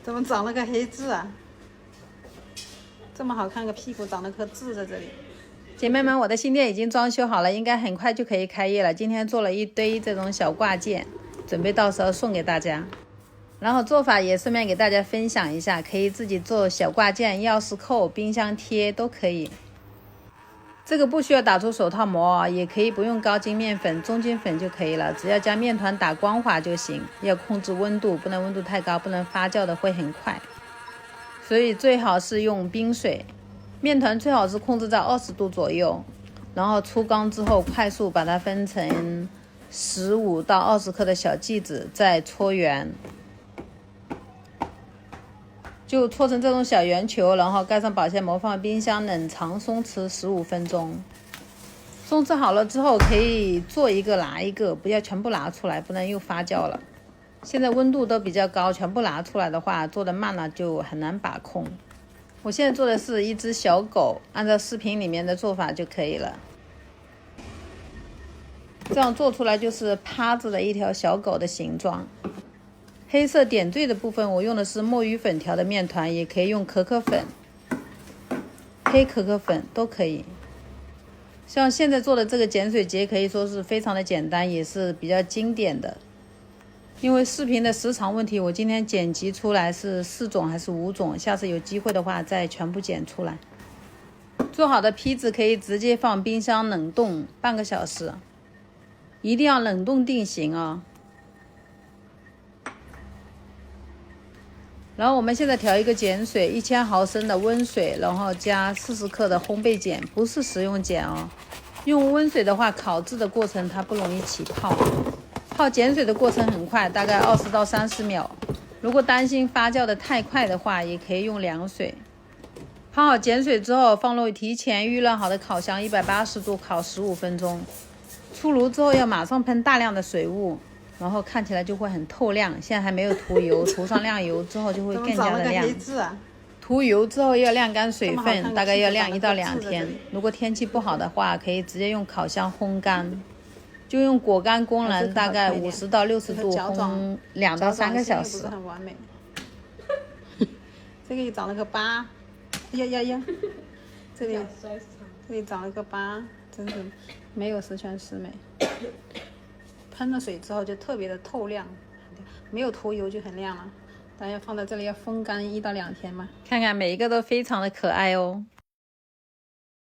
怎么长了个黑痣啊？这么好看个屁股，长了颗痣在这里。姐妹们，我的新店已经装修好了，应该很快就可以开业了。今天做了一堆这种小挂件，准备到时候送给大家。然后做法也顺便给大家分享一下，可以自己做小挂件、钥匙扣、冰箱贴都可以。这个不需要打出手套膜，也可以不用高筋面粉、中筋粉就可以了，只要将面团打光滑就行。要控制温度，不能温度太高，不能发酵的会很快。所以最好是用冰水，面团最好是控制在20度左右，然后出缸之后快速把它分成15到20克的小剂子，再搓圆。就搓成这种小圆球，然后盖上保鲜膜，放冰箱冷藏松弛15分钟。松弛好了之后，可以做一个拿一个，不要全部拿出来，不然又发酵了。现在温度都比较高，全部拿出来的话，做的慢了就很难把控。我现在做的是一只小狗，按照视频里面的做法就可以了。这样做出来就是趴着的一条小狗的形状。黑色点缀的部分我用的是墨鱼粉调的面团，也可以用可可粉、黑可可粉都可以。像现在做的这个碱水节可以说是非常的简单，也是比较经典的。因为视频的时长问题，我今天剪辑出来是4种还是5种，下次有机会的话再全部剪出来。做好的坯子可以直接放冰箱冷冻半个小时，一定要冷冻定型哦。然后我们现在调一个碱水，1000毫升的温水，然后加40克的烘焙碱，不是食用碱哦。用温水的话，烤制的过程它不容易起泡，泡碱水的过程很快，大概20到30秒。如果担心发酵的太快的话，也可以用凉水。泡好碱水之后，放入提前预热好的烤箱，180度烤15分钟。出炉之后要马上喷大量的水雾，然后看起来就会很透亮。现在还没有涂油，涂上亮油之后就会更加的亮。涂油之后要晾干水分，大概要晾1到2天。如果天气不好的话，可以直接用烤箱烘干，就用果干功能，大概50到60度烘2到3个小时。很完美。这个也长了个疤，呀，这里长了个疤，真是没有十全十美。喷了水之后就特别的透亮，没有涂油就很亮了。大家放在这里要风干1到2天嘛。看看每一个都非常的可爱哦。